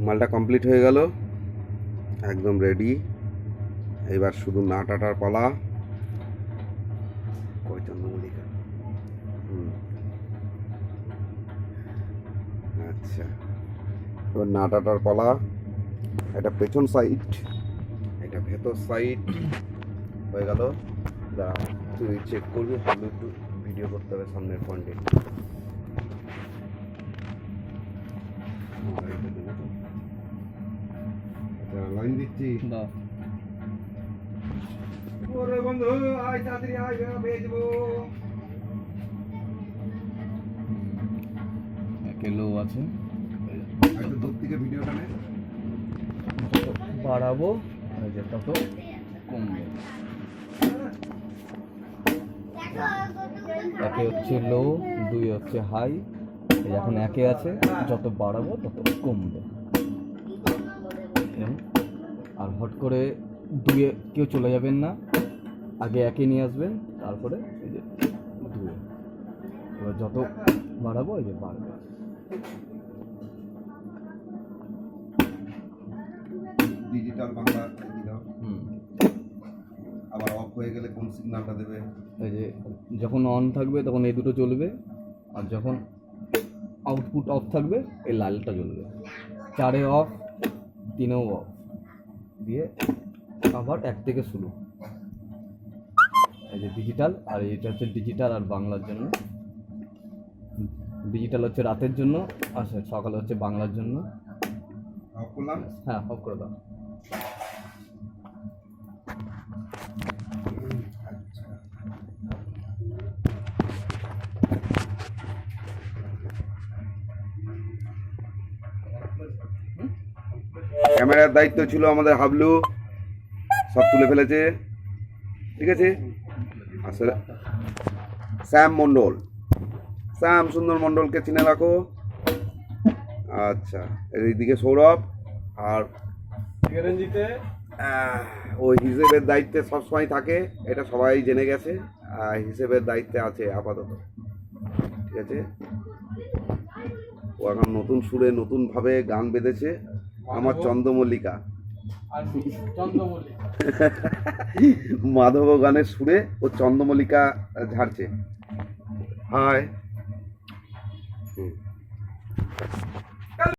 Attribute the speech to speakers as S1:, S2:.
S1: মালটা কমপ্লিট হয়ে গেল, একদম রেডি। এবার শুধু নাটাটার পালা। কই চন্দ্রমল্লিকা? আচ্ছা, এবার নাটাটার পালা। এটা পেছন সাইড, এটা ভেতর সাইড হয়ে গেল। দাঁড়া, তুই চেক করবি, হাবলু একটু ভিডিও করতে হবে সামনের পয়েন্টে। আচ্ছা, লাইন দিচ্ছি। ওরে বন্ধু, আয় তাড়াতাড়ি আয়, পেয়ে যাবো।
S2: লো আছে,
S1: একটু দূর থেকে ভিডিওটা নে।
S2: বাড়াবো যে তত কমবে। একে হচ্ছে লো, দুই হচ্ছে হাই। এখন একে আছে, যত বাড়াবো তত কমবে। আর হট করে দুয়ে কেউ চলে যাবেন না, আগে একে নিয়ে আসবেন, তারপরে এই যে দুয়ে। এবার যত বাড়াবো এই যে বাড়বে।
S1: ডিজিটাল বাংলা দাও। আবার অফ হয়ে গেলে কোন সিগন্যালটা দেবে?
S2: এই যে যখন অন থাকবে তখন এই দুটো জ্বলবে, আর যখন আউটপুট অফ থাকবে এই লালটা জ্বলবে। 4-এ অফ, 3-এও অফ দিয়ে আবার 1 থেকে শুরু। এই যে ডিজিটাল, আর এটা হচ্ছে ডিজিটাল আর বাংলার জন্য। ডিজিটাল হচ্ছে রাতের জন্য, আর সকালে হচ্ছে বাংলার জন্য।
S1: অফ করলাম?
S2: হ্যাঁ, অফ করে দাও।
S1: ক্যামেরার দায়িত্ব ছিল আমাদের হাবলু, সব তুলে ফেলেছে। ঠিক আছে, আসলে শ্যাম মণ্ডল, শ্যাম সুন্দর মণ্ডলকে চিনে রাখো। আচ্ছা, এইদিকে সৌরভ। আর ওই হিসেবের দায়িত্বে সবসময় থাকে, এটা সবাই জেনে গেছে। হিসেবের দায়িত্বে আছে আপাতত। ঠিক আছে, ও এখন নতুন সুরে নতুনভাবে গান বেঁধেছে, আমার চন্দ্রমল্লিকা। মাধব গানের সুরে ও চন্দ্রমল্লিকা ঝাড়ছে। হায়।